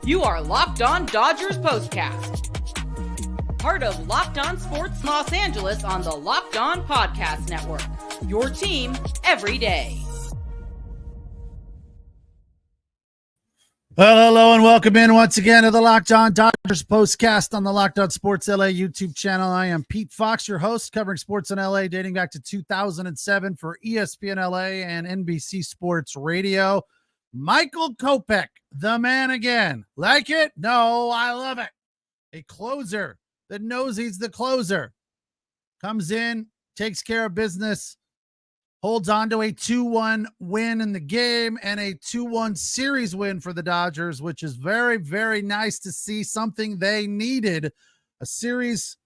You are Locked On Dodgers Postcast, part of Locked On Sports Los Angeles on the Locked On Podcast Network, your team every day. Well, hello and welcome in once again to the Locked On Dodgers Postcast on the Locked On Sports LA YouTube channel. I am Pete Fox, your host, covering sports in LA dating back to 2007 for ESPN LA and NBC Sports Radio. Michael Kopech, the man again. Like it? No, I love it. A closer that knows he's the closer. Comes in, takes care of business, holds on to a 2-1 win in the game and a 2-1 series win for the Dodgers, which is very, very nice to see. Something they needed, a series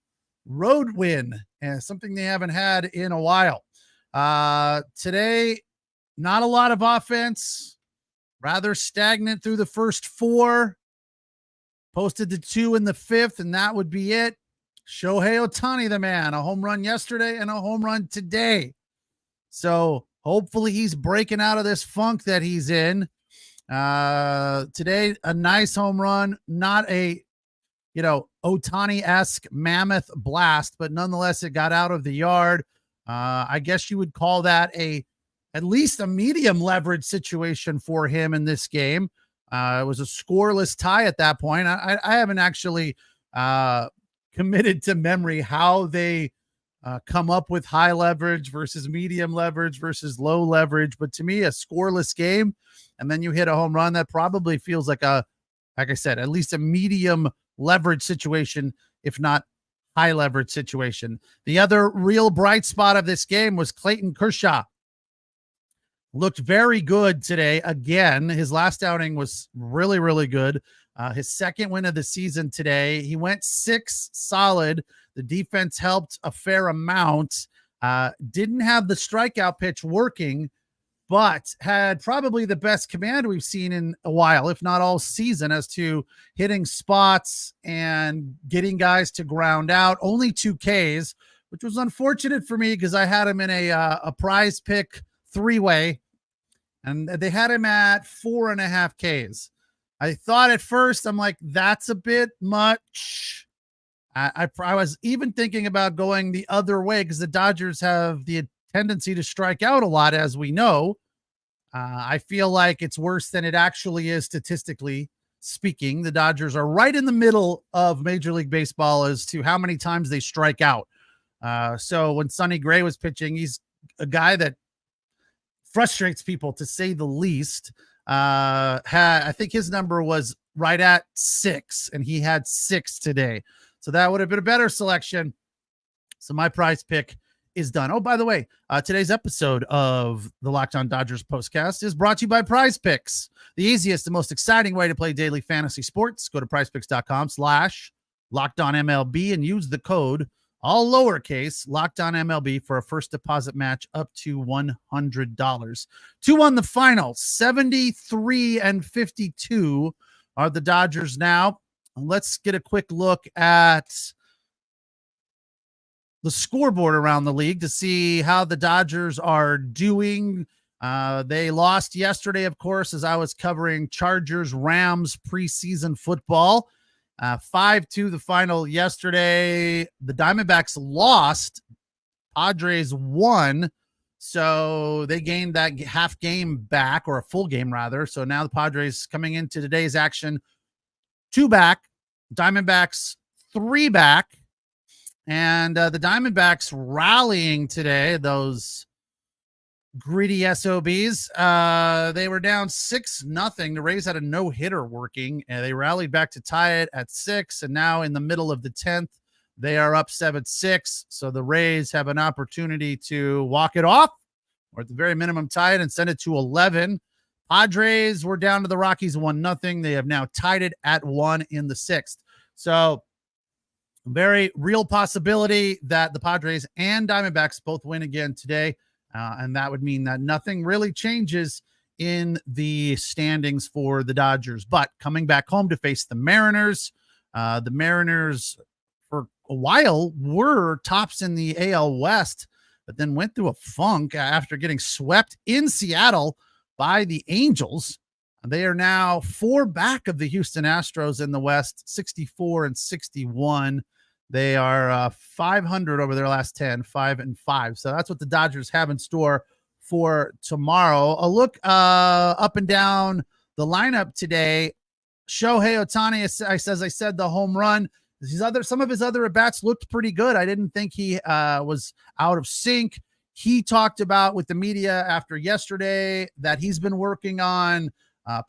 road win, and something they haven't had in a while. Today, not a lot of offense. Rather stagnant through the first four. Posted the 2 in the fifth, and that would be it. Shohei Ohtani, the man, a home run yesterday and a home run today. So hopefully he's breaking out of this funk that he's in. Today, a nice home run, not a, Ohtani-esque mammoth blast, but nonetheless, it got out of the yard. I guess you would call that at least a medium leverage situation for him in this game. It was a scoreless tie at that point. I haven't actually committed to memory how they come up with high leverage versus medium leverage versus low leverage. But to me, a scoreless game, and then you hit a home run, that probably feels like like I said, at least a medium leverage situation, if not high leverage situation. The other real bright spot of this game was Clayton Kershaw. Looked very good today. Again, his last outing was really, really good. His second win of the season today. He went 6 solid. The defense helped a fair amount. Didn't have the strikeout pitch working, but had probably the best command we've seen in a while, if not all season, as to hitting spots and getting guys to ground out. Only 2 Ks, which was unfortunate for me because I had him in a prize pick 3-way. And they had him at 4.5 Ks. I thought at first, I'm like, that's a bit much. I was even thinking about going the other way because the Dodgers have the tendency to strike out a lot, as we know. I feel like it's worse than it actually is statistically speaking. The Dodgers are right in the middle of Major League Baseball as to how many times they strike out. So when Sonny Gray was pitching, he's a guy that frustrates people, to say the least. I think his number was right at 6, and he had 6 today. So that would have been a better selection. So my prize pick is done. Oh, by the way, today's episode of the Locked On Dodgers Postcast is brought to you by Prize Picks, the easiest and most exciting way to play daily fantasy sports. Go to prizepicks.com/LockedOnMLB and use the code, all lowercase, Locked On MLB, for a first deposit match up to $100. 2-1 the final, 73-52 are the Dodgers now. Let's get a quick look at the scoreboard around the league to see how the Dodgers are doing. They lost yesterday, of course, as I was covering Chargers-Rams preseason football. 5-2 the final yesterday. The Diamondbacks lost. Padres won. So they gained that half game back, or a full game rather. So now the Padres coming into today's action 2 back. Diamondbacks 3 back. And the Diamondbacks rallying today, those greedy SOBs. They were down 6-0. The Rays had a no-hitter working, and they rallied back to tie it at 6. And now in the middle of the 10th, they are up 7-6. So the Rays have an opportunity to walk it off, or at the very minimum tie it and send it to 11. Padres were down to the Rockies 1-0. They have now tied it at 1 in the 6th. So very real possibility that the Padres and Diamondbacks both win again today. And that would mean that nothing really changes in the standings for the Dodgers. But coming back home to face the Mariners for a while were tops in the AL West, but then went through a funk after getting swept in Seattle by the Angels. They are now 4 back of the Houston Astros in the West, 64 and 61. They are 500 over their last 10, 5-5. So that's what the Dodgers have in store for tomorrow. A look up and down the lineup today. Shohei Ohtani, as I said, the home run. Some of his other at-bats looked pretty good. I didn't think he was out of sync. He talked about with the media after yesterday that he's been working on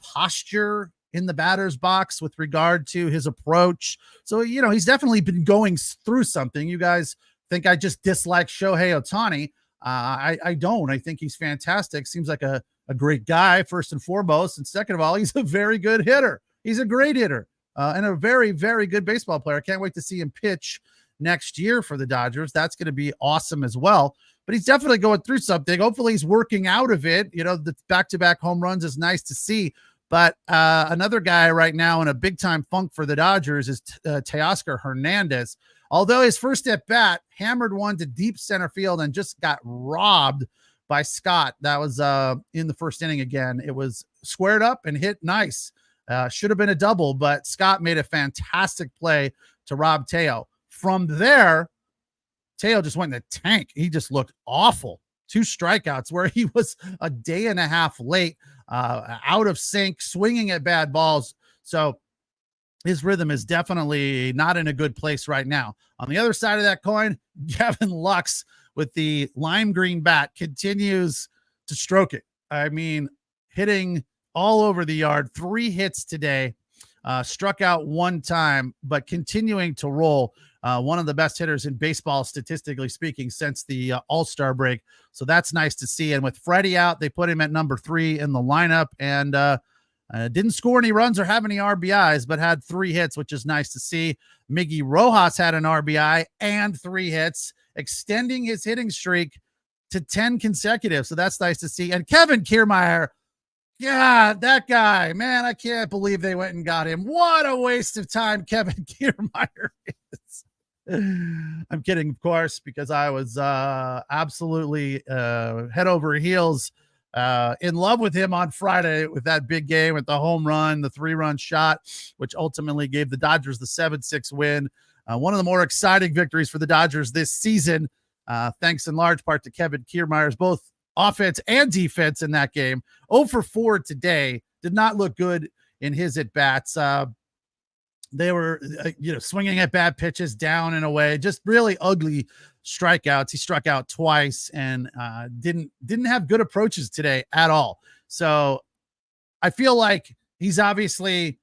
posture in the batter's box with regard to his approach. So, he's definitely been going through something. You guys think I just dislike Shohei Ohtani. I don't. I think he's fantastic. Seems like a great guy, first and foremost. And second of all, he's a very good hitter. He's a great hitter and a very, very good baseball player. I can't wait to see him pitch next year for the Dodgers. That's going to be awesome as well. But he's definitely going through something. Hopefully he's working out of it. The back-to-back home runs is nice to see. But another guy right now in a big-time funk for the Dodgers is Teoscar Hernandez. Although his first at-bat hammered one to deep center field and just got robbed by Scott. That was in the first inning again. It was squared up and hit nice. Should have been a double, but Scott made a fantastic play to rob Teo. From there, Teo just went in the tank. He just looked awful. 2 strikeouts where he was a day and a half late, out of sync, swinging at bad balls. So his rhythm is definitely not in a good place right now. On the other side of that coin, Gavin Lux with the lime green bat continues to stroke it. I mean, hitting all over the yard, 3 hits today, struck out 1 time, but continuing to roll. One of the best hitters in baseball, statistically speaking, since the All-Star break. So that's nice to see. And with Freddie out, they put him at number 3 in the lineup and didn't score any runs or have any RBIs, but had 3 hits, which is nice to see. Miggy Rojas had an RBI and 3 hits, extending his hitting streak to 10 consecutive. So that's nice to see. And Kevin Kiermaier, yeah, that guy, man, I can't believe they went and got him. What a waste of time Kevin Kiermaier is. I'm kidding, of course, because I was absolutely head over heels in love with him on Friday with that big game with the home run, the 3-run shot, which ultimately gave the Dodgers the 7-6 win. One of the more exciting victories for the Dodgers this season, thanks in large part to Kevin Kiermaier's both offense and defense in that game. 0 for 4 today. Did not look good in his at-bats. They were, swinging at bad pitches, down and away, just really ugly strikeouts. He struck out twice and didn't have good approaches today at all. So I feel like he's obviously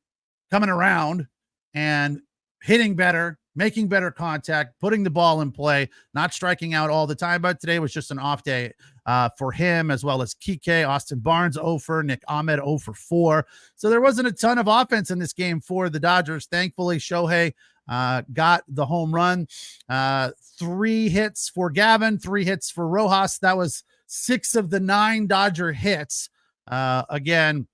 coming around and hitting better, making better contact, putting the ball in play, not striking out all the time. But today was just an off day for him, as well as Kike, Austin Barnes 0 for, Nick Ahmed 0 for 4. So there wasn't a ton of offense in this game for the Dodgers. Thankfully, Shohei got the home run. 3 hits for Gavin, 3 hits for Rojas. That was 6 of the 9 Dodger hits. Again,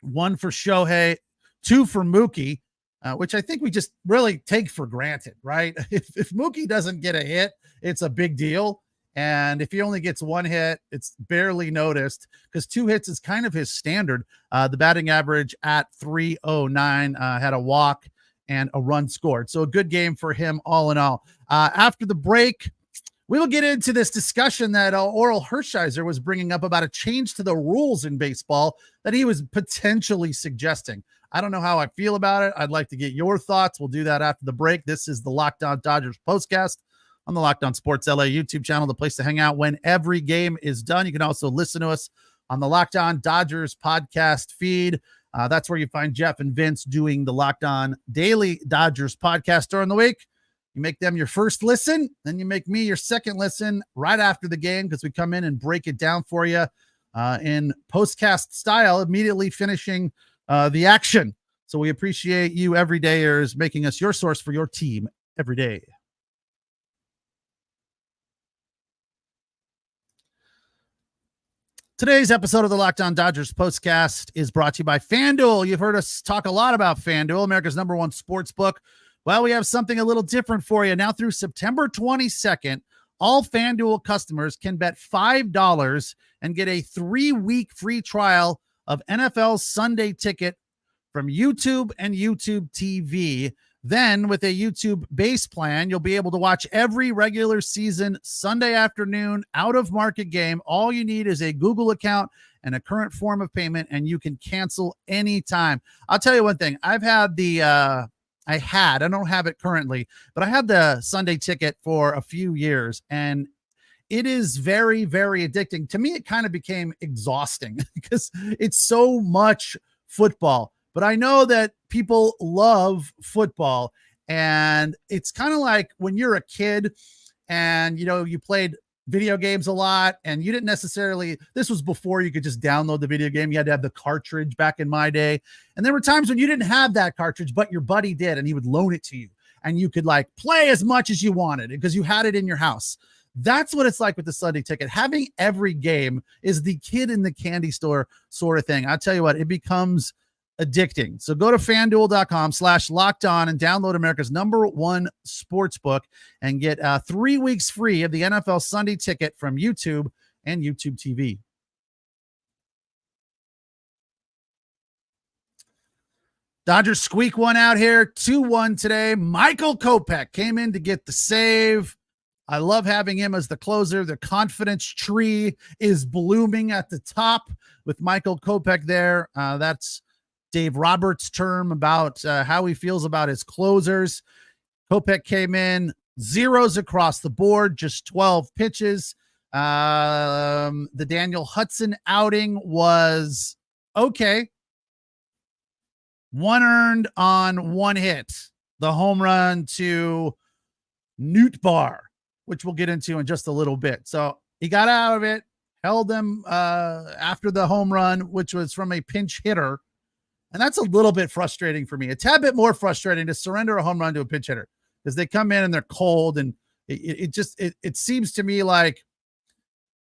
1 for Shohei, 2 for Mookie. Which I think we just really take for granted, right? If Mookie doesn't get a hit, it's a big deal. And if he only gets 1 hit, it's barely noticed because 2 hits is kind of his standard. The batting average at .309, had a walk and a run scored. So a good game for him all in all. After the break, we will get into this discussion that Oral Hershiser was bringing up about a change to the rules in baseball that he was potentially suggesting. I don't know how I feel about it. I'd like to get your thoughts. We'll do that after the break. This is the Locked On Dodgers postcast on the Locked On Sports LA YouTube channel, the place to hang out when every game is done. You can also listen to us on the Locked On Dodgers podcast feed. That's where you find Jeff and Vince doing the Locked On Daily Dodgers podcast during the week. You make them your first listen, then you make me your second listen right after the game because we come in and break it down for you in postcast style, immediately finishing the action. So we appreciate you everydayers making us your source for your team every day. Today's episode of the Locked On Dodgers postcast is brought to you by FanDuel. You've heard us talk a lot about FanDuel, America's #1 sports book. Well, we have something a little different for you. Now through September 22nd, All FanDuel customers can bet $5 and get a 3-week free trial of NFL Sunday Ticket from YouTube and YouTube TV. Then with a YouTube base plan, you'll be able to watch every regular season Sunday afternoon out of market game. All you need is a Google account and a current form of payment, and you can cancel anytime. I'll tell you one thing. I've had I don't have it currently, but I had the Sunday Ticket for a few years, and it is very, very addicting. To me, it kind of became exhausting because it's so much football. But I know that people love football, and it's kind of like when you're a kid and, you played video games a lot, and you didn't necessarily, this was before you could just download the video game. You had to have the cartridge back in my day. And there were times when you didn't have that cartridge, but your buddy did, and he would loan it to you, and you could like play as much as you wanted because you had it in your house. That's what it's like with the Sunday Ticket. Having every game is the kid in the candy store sort of thing. I'll tell you what, it becomes addicting. So go to FanDuel.com/lockedon and download America's #1 sportsbook and get 3 weeks free of the NFL Sunday Ticket from YouTube and YouTube TV. Dodgers squeak one out here, 2-1 today. Michael Kopech came in to get the save. I love having him as the closer. The confidence tree is blooming at the top with Michael Kopech there. That's Dave Roberts' term about how he feels about his closers. Kopech came in, zeros across the board, just 12 pitches. The Daniel Hudson outing was okay. 1 earned on 1 hit. The home run to Newt Bar, which we'll get into in just a little bit. So he got out of it, held them after the home run, which was from a pinch hitter. And that's a little bit frustrating for me. A tad bit more frustrating to surrender a home run to a pinch hitter because they come in and they're cold. And it seems to me like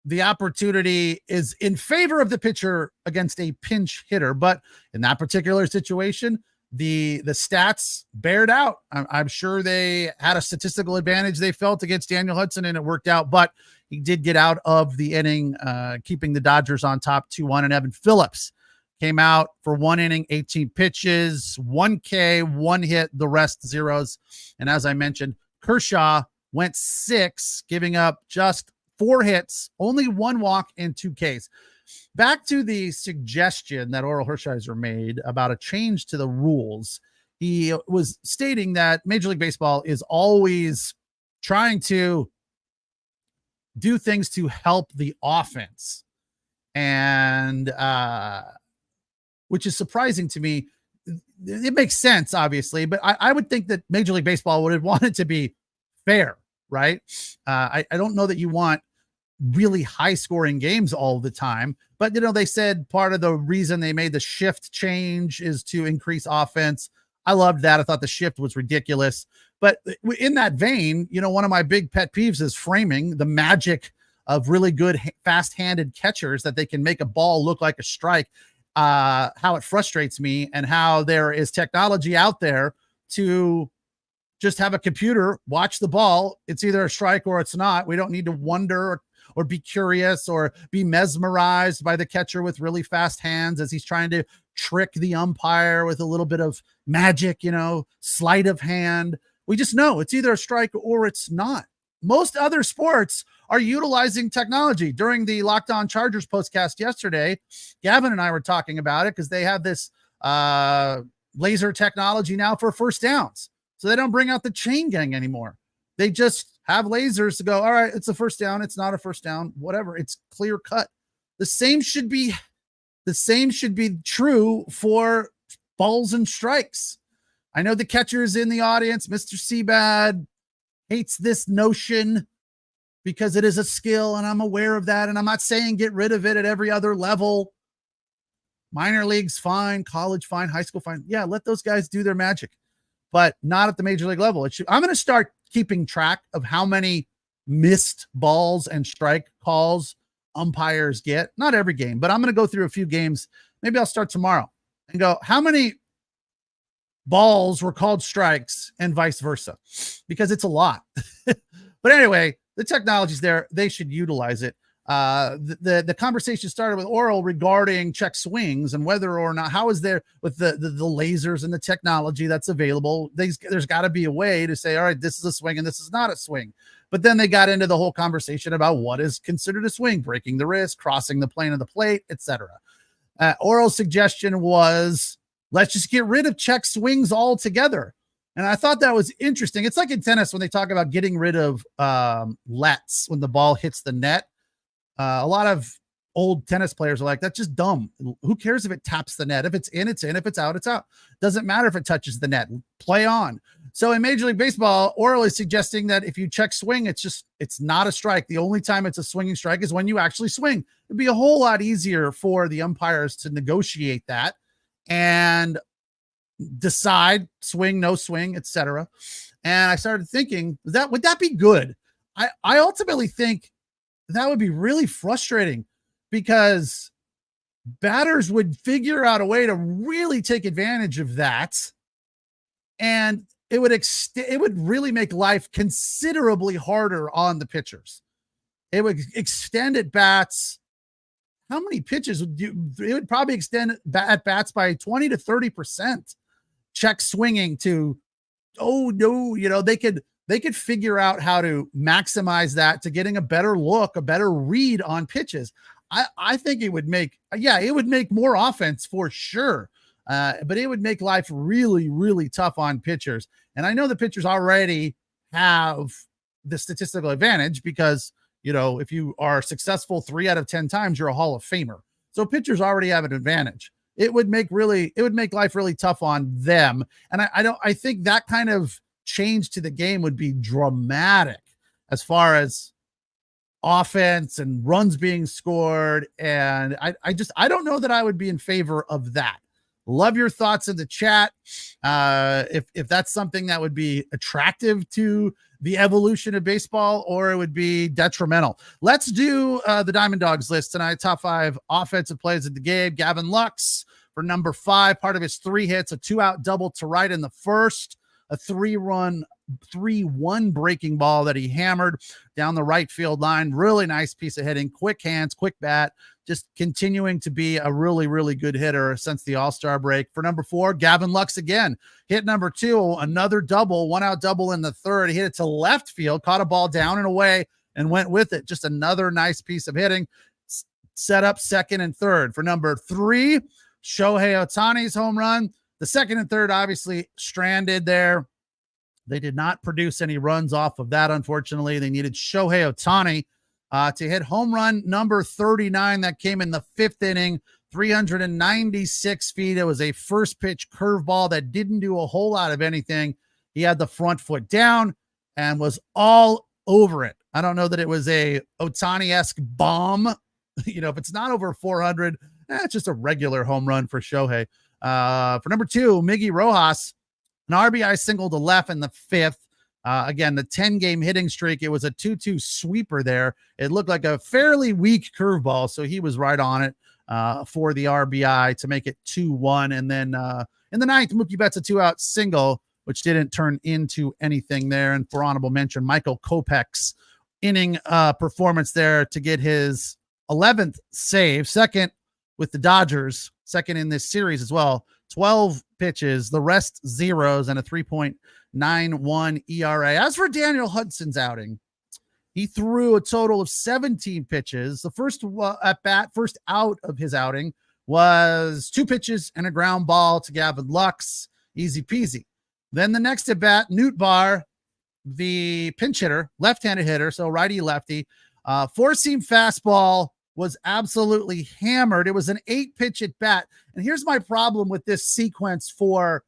the opportunity is in favor of the pitcher against a pinch hitter. But in that particular situation, the stats bared out. I'm sure they had a statistical advantage they felt against Daniel Hudson, and it worked out. But he did get out of the inning, keeping the Dodgers on top 2-1. And Evan Phillips came out for 1 inning, 18 pitches, 1 K, 1 hit, the rest zeros. And as I mentioned, Kershaw went 6, giving up just 4 hits, only 1 walk and 2 Ks. Back to the suggestion that Oral Hershiser made about a change to the rules. He was stating that Major League Baseball is always trying to do things to help the offense. And, which is surprising to me. It makes sense, obviously, but I would think that Major League Baseball would want it to be fair, right? I don't know that you want really high scoring games all the time, but they said part of the reason they made the shift change is to increase offense. I loved that. I thought the shift was ridiculous, but in that vein, one of my big pet peeves is framing the magic of really good fast-handed catchers that they can make a ball look like a strike. How it frustrates me, and how there is technology out there to just have a computer watch the ball. It's either a strike or it's not. We don't need to wonder or be curious or be mesmerized by the catcher with really fast hands as he's trying to trick the umpire with a little bit of magic, sleight of hand. We just know it's either a strike or it's not. Most other sports are utilizing technology. During the Locked On Chargers postcast yesterday, Gavin and I were talking about it because they have this laser technology now for first downs. So they don't bring out the chain gang anymore. They just have lasers to go, all right, it's a first down. It's not a first down, whatever. It's clear cut. The same should be true for balls and strikes. I know the catcher's in the audience. Mr. Seabad hates this notion because it is a skill, and I'm aware of that. And I'm not saying get rid of it at every other level. Minor leagues, fine. College, fine. High school, fine. Yeah, let those guys do their magic, but not at the major league level. I'm going to start keeping track of how many missed balls and strike calls umpires get. Not every game, but I'm going to go through a few games. Maybe I'll start tomorrow and go, how many balls were called strikes and vice versa? Because it's a lot. But anyway, the technology's there. They should utilize it. The conversation started with Oral regarding check swings and whether or not, how is there with the lasers and the technology that's available. There's got to be a way to say, all right, this is a swing and this is not a swing. But then they got into the whole conversation about what is considered a swing, breaking the wrist, crossing the plane of the plate, etc. Oral's suggestion was, let's just get rid of check swings altogether. And I thought that was interesting. It's like in tennis when they talk about getting rid of lets when the ball hits the net. A lot of old tennis players are like, that's just dumb. Who cares if it taps the net? If it's in, it's in. If it's out, it's out. Doesn't matter if it touches the net. Play on. So in Major League Baseball, Oral is suggesting that if you check swing, it's not a strike. The only time it's a swinging strike is when you actually swing. It'd be a whole lot easier for the umpires to negotiate that and decide swing, no swing, etc. And I started thinking, would that be good? I ultimately think that would be really frustrating because batters would figure out a way to really take advantage of that. And it would really make life considerably harder on the pitchers. It would extend at bats. How many pitches it would probably extend at bats by 20 to 30%. Check swinging to, oh no, they could figure out how to maximize that to getting a better look, a better read on pitches. I think it would make more offense for sure. But it would make life really, really tough on pitchers. And I know the pitchers already have the statistical advantage because, if you are successful 3 out of 10 times, you're a Hall of Famer. So pitchers already have an advantage. It would make life really tough on them. And I think that kind of change to the game would be dramatic as far as offense and runs being scored. And I don't know that I would be in favor of that. Love your thoughts in the chat. If that's something that would be attractive to the evolution of baseball or it would be detrimental. Let's do the Diamond Dogs list tonight. Top 5 offensive plays of the game. Gavin Lux for number 5, part of his 3 hits, a 2-out double to right in the first, a 3-1 breaking ball that he hammered down the right field line. Really nice piece of hitting, quick hands, quick bat, just continuing to be a really, really good hitter since the All-Star break. For number 4, Gavin Lux again, hit number 2, another double, 1-out double in the third. He hit it to left field, caught a ball down and away and went with it. Just another nice piece of hitting. Set up second and third. For number 3, Shohei Ohtani's home run. The second and third obviously stranded there. They did not produce any runs off of that, unfortunately. They needed Shohei Ohtani to hit home run number 39. That came in the 5th inning, 396 feet. It was a first pitch curveball that didn't do a whole lot of anything. He had the front foot down and was all over it. I don't know that it was a Ohtani-esque bomb. If it's not over 400, it's just a regular home run for Shohei. For number 2, Miggy Rojas, an RBI single to left in the 5th. Again, the 10-game hitting streak, it was a 2-2 sweeper there. It looked like a fairly weak curveball, so he was right on it for the RBI to make it 2-1. And then in the 9th, Mookie Betts a 2-out single, which didn't turn into anything there. And for honorable mention, Michael Kopech's inning performance there to get his 11th save, second with the Dodgers, second in this series as well. 12 pitches, the rest zeros, and a 3.91 ERA. As for Daniel Hudson's outing, he threw a total of 17 pitches. The first at bat, first out of his outing was 2 pitches and a ground ball to Gavin Lux. Easy peasy. Then the next at bat, Nootbaar, the pinch hitter, left-handed hitter, so righty-lefty, 4-seam fastball was absolutely hammered. It was an 8-pitch at bat. And here's my problem with this sequence for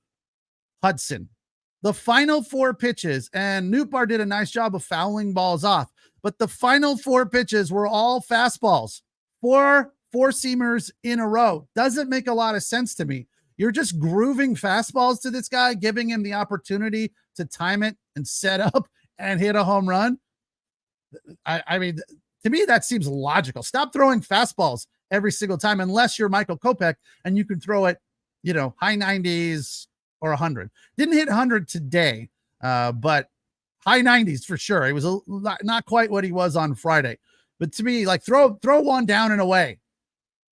Hudson. The final 4 pitches, and Nootbaar did a nice job of fouling balls off, but the final 4 pitches were all fastballs. 4 4-seamers in a row. Doesn't make a lot of sense to me. You're just grooving fastballs to this guy, giving him the opportunity to time it and set up and hit a home run. I mean, to me, that seems logical. Stop throwing fastballs every single time, unless you're Michael Kopech and you can throw it, high 90s or 100. Didn't hit 100 today, but high 90s for sure. He was not quite what he was on Friday. But to me, like throw one down and away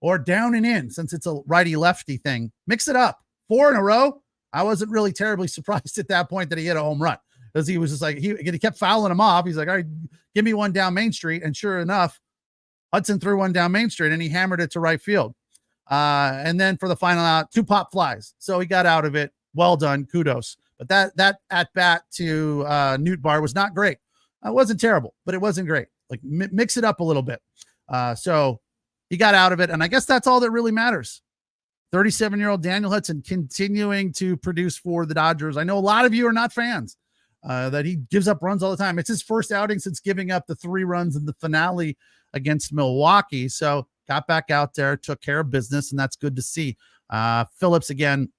or down and in, since it's a righty lefty thing. Mix it up. 4 in a row. I wasn't really terribly surprised at that point that he hit a home run, because he was just like, he kept fouling him off. He's like, all right, give me one down Main Street. And sure enough, Hudson threw one down Main Street and he hammered it to right field. And then for the final out, 2 pop flies. So he got out of it. Well done. Kudos. But that at bat to Newt Bar was not great. It wasn't terrible, but it wasn't great. Like mix it up a little bit. So he got out of it. And I guess that's all that really matters. 37-year-old Daniel Hudson continuing to produce for the Dodgers. I know a lot of you are not fans, that he gives up runs all the time. It's his first outing since giving up the 3 runs in the finale against Milwaukee. So got back out there, took care of business, and that's good to see. Phillips again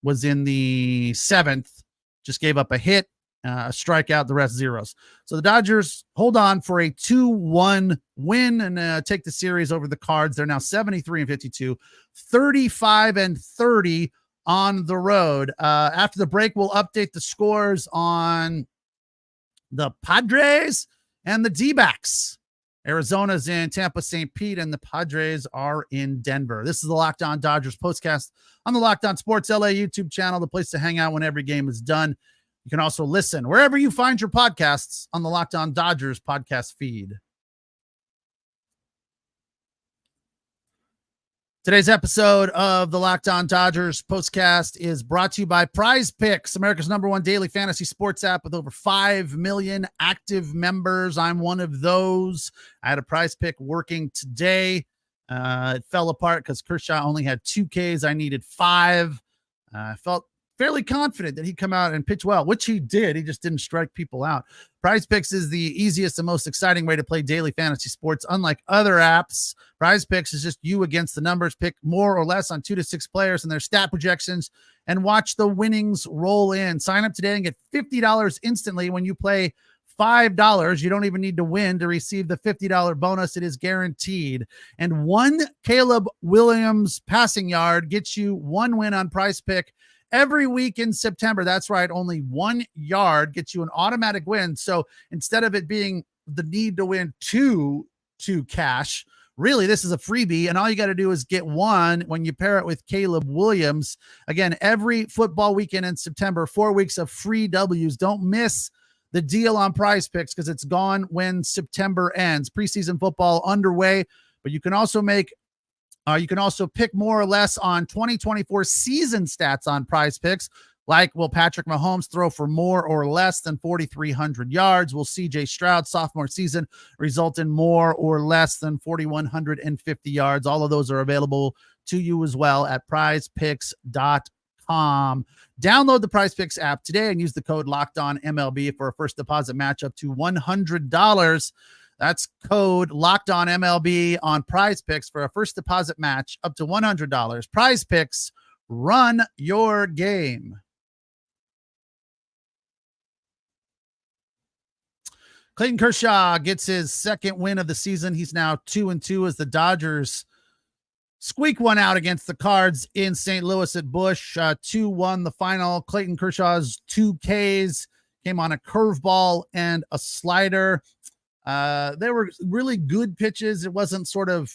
was in the 7th, just gave up a hit, a strikeout, the rest zeros. So the Dodgers hold on for a 2-1 win and take the series over the Cards. They're now 73-52, 35-30 on the road. After the break, we'll update the scores on the Padres and the D-backs. Arizona's in Tampa, St. Pete, and the Padres are in Denver. This is the Locked On Dodgers postcast on the Locked On Sports LA YouTube channel, the place to hang out when every game is done. You can also listen wherever you find your podcasts on the Locked On Dodgers podcast feed. Today's episode of the Locked On Dodgers postcast is brought to you by Prize Picks, America's #1 daily fantasy sports app with over 5 million active members. I'm one of those. I had a Prize Pick working today. It fell apart because Kershaw only had 2 Ks. I needed 5. I felt fairly confident that he'd come out and pitch well, which he did. He just didn't strike people out. Prize Picks is the easiest and most exciting way to play daily fantasy sports. Unlike other apps, Prize Picks is just you against the numbers. Pick more or less on 2 to 6 players and their stat projections and watch the winnings roll in. Sign up today and get $50 instantly when you play $5. You don't even need to win to receive the $50 bonus. It is guaranteed. And 1 Caleb Williams passing yard gets you 1 win on Prize Pick every week in September. That's right. Only 1 yard gets you an automatic win. So instead of it being the need to win 2 to cash, really, this is a freebie. And all you got to do is get 1 when you pair it with Caleb Williams. Again, every football weekend in September, 4 weeks of free W's. Don't miss the deal on Prize Picks because it's gone when September ends. Preseason football underway, but you can also pick more or less on 2024 season stats on Prize Picks, like will Patrick Mahomes throw for more or less than 4,300 yards? Will CJ Stroud sophomore season result in more or less than 4,150 yards? All of those are available to you as well at prizepicks.com. Download the Prize Picks app today and use the code LOCKEDONMLB for a first deposit match up to $100. That's code LOCKEDONMLB on Prize Picks for a first deposit match up to $100. Prize Picks, run your game. Clayton Kershaw gets his 2nd win of the season. He's now 2-2 as the Dodgers squeak one out against the Cards in St. Louis at Busch. 2-1 the final. Clayton Kershaw's 2 Ks came on a curveball and a slider. They were really good pitches. It wasn't sort of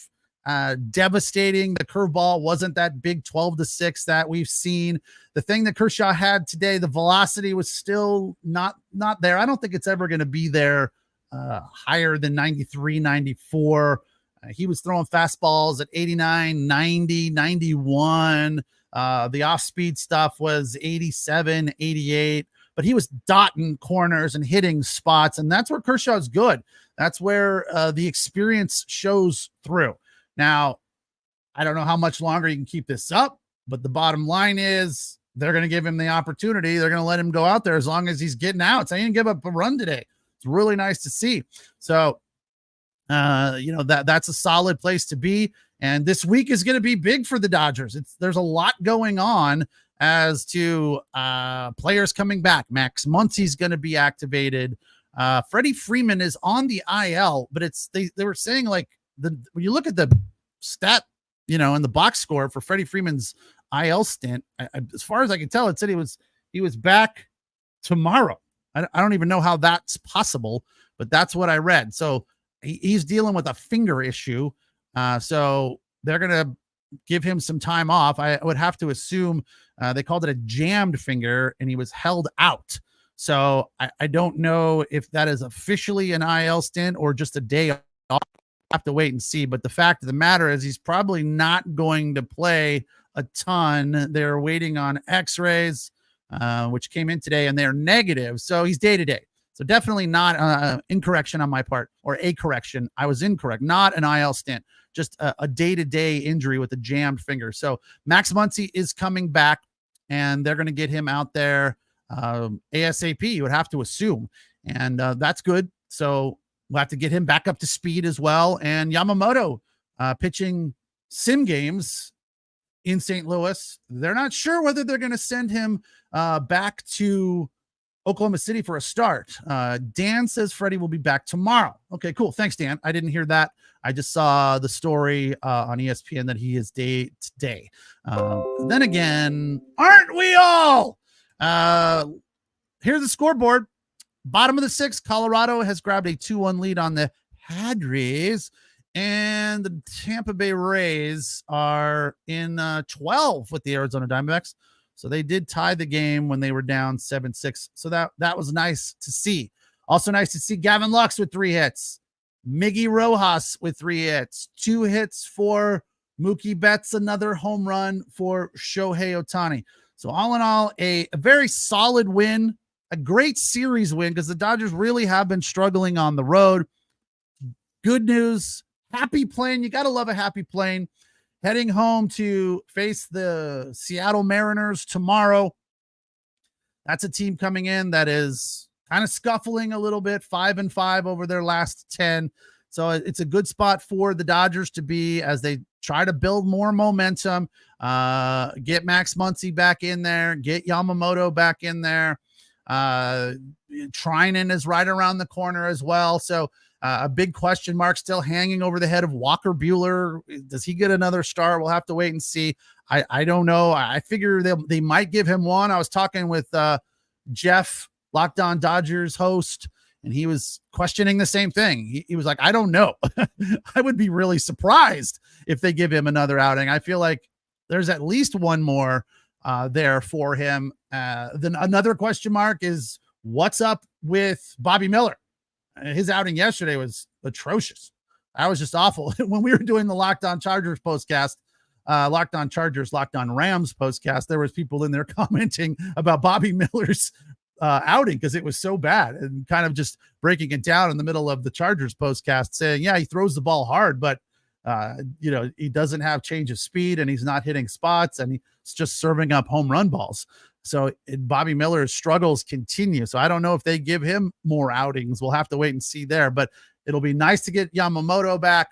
devastating. The curveball wasn't that big 12-6 that we've seen. The thing that Kershaw had today, the velocity was still not there. I don't think it's ever going to be there higher than 93, 94. He was throwing fastballs at 89, 90, 91. The off-speed stuff was 87, 88. But he was dotting corners and hitting spots, and that's where Kershaw's good. That's where the experience shows through. Now, I don't know how much longer you can keep this up, but the bottom line is they're going to give him the opportunity. They're going to let him go out there as long as he's getting out. So he didn't give up a run today. It's really nice to see. So, that's a solid place to be. And this week is going to be big for the Dodgers. There's a lot going on as to players coming back. Max Muncy's going to be activated. Freddie Freeman is on the IL, but they were saying like when you look at the stat, and the box score for Freddie Freeman's IL stint, as far as I can tell, it said he was back tomorrow. I don't even know how that's possible, but that's what I read. So he's dealing with a finger issue. So they're going to give him some time off. I would have to assume they called it a jammed finger and he was held out. So I don't know if that is officially an IL stint or just a day off. I'll have to wait and see. But the fact of the matter is he's probably not going to play a ton. They're waiting on x-rays, which came in today, and they're negative. So he's day to day. So definitely not incorrection on my part, or a correction. I was incorrect. Not an IL stint, just a day-to-day injury with a jammed finger. So Max Muncy is coming back, and they're going to get him out there ASAP, you would have to assume. And that's good. So we'll have to get him back up to speed as well. And Yamamoto pitching sim games in St. Louis. They're not sure whether they're going to send him back to Oklahoma City for a start. Dan says Freddie will be back tomorrow. Okay, cool. Thanks, Dan. I didn't hear that. I just saw the story on ESPN that he is day to day. Then again, aren't we all? Here's the scoreboard. Bottom of the sixth, Colorado has grabbed a 2-1 lead on the Padres, and the Tampa Bay Rays are in 12 with the Arizona Diamondbacks. So they did tie the game when they were down 7-6. So that was nice to see. Also nice to see Gavin Lux with 3 hits. Miggy Rojas with 3 hits. 2 hits for Mookie Betts. Another home run for Shohei Ohtani. So all in all, a very solid win. A great series win because the Dodgers really have been struggling on the road. Good news. Happy plane. You got to love a happy plane. Heading home to face the Seattle Mariners tomorrow. That's a team coming in that is kind of scuffling a little bit, 5-5 over their last 10. So it's a good spot for the Dodgers to be as they try to build more momentum, get Max Muncy back in there, get Yamamoto back in there. Trinan is right around the corner as well. So a big question mark still hanging over the head of Walker Buehler. Does he get another start? We'll have to wait and see. I don't know. I figure they might give him one. I was talking with Jeff, Locked On Dodgers host, and he was questioning the same thing. He was like, I don't know. I would be really surprised if they give him another outing. I feel like there's at least one more there for him. Then another question mark is what's up with Bobby Miller? His outing yesterday was atrocious. That was just awful. When we were doing the Locked On Chargers postcast, Locked On Chargers, Locked On Rams postcast, there was people in there commenting about Bobby Miller's outing because it was so bad, and kind of just breaking it down in the middle of the Chargers postcast, saying, yeah, he throws the ball hard, but he doesn't have change of speed, and he's not hitting spots, and he's just serving up home run balls. So Bobby Miller's struggles continue. So I don't know if they give him more outings. We'll have to wait and see there, but it'll be nice to get Yamamoto back,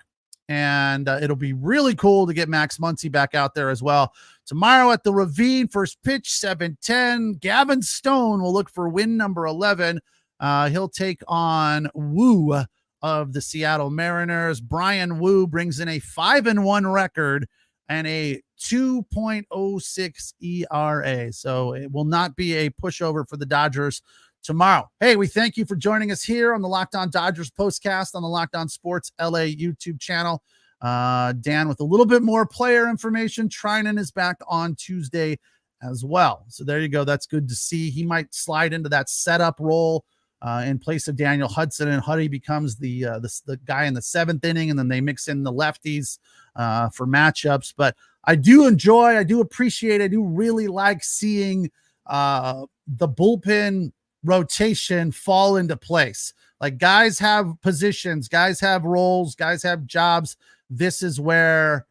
and it'll be really cool to get Max Muncy back out there as well. Tomorrow at the Ravine, first pitch, 7:10. Gavin Stone will look for win number 11. He'll take on Wu of the Seattle Mariners. Brian Wu brings in a 5-1 record and a 2.06 ERA. So it will not be a pushover for the Dodgers tomorrow. Hey, we thank you for joining us here on the Locked On Dodgers postcast on the Locked On Sports LA YouTube channel. Dan with a little bit more player information. Trinan is back on Tuesday as well. So there you go. That's good to see. He might slide into that setup role in place of Daniel Hudson, and Huddy becomes the guy in the 7th inning, and then they mix in the lefties for matchups. But I do appreciate, I do really like seeing the bullpen rotation fall into place. Like, guys have positions, guys have roles, guys have jobs. This is where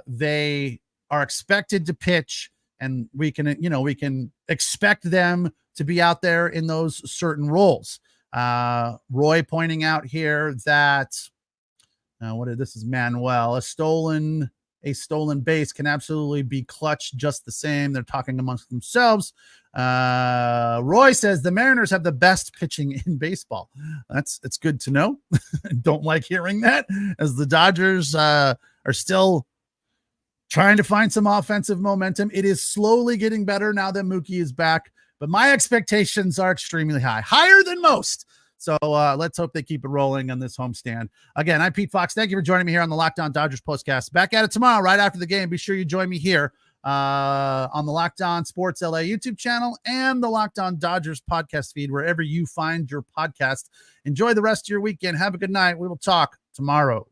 they are expected to pitch, and we can expect them to be out there in those certain roles. Roy pointing out here that this is Manuel, a stolen base can absolutely be clutch just the same. They're talking amongst themselves. Roy says the Mariners have the best pitching in baseball. It's good to know. Don't like hearing that, as the Dodgers are still trying to find some offensive momentum. It is slowly getting better now that Mookie is back, but my expectations are extremely high, higher than most. So let's hope they keep it rolling on this homestand. Again, I'm Pete Fox. Thank you for joining me here on the Locked On Dodgers postcast. Back at it tomorrow, right after the game. Be sure you join me here on the Locked On Sports LA YouTube channel and the Locked On Dodgers podcast feed, wherever you find your podcast. Enjoy the rest of your weekend. Have a good night. We will talk tomorrow.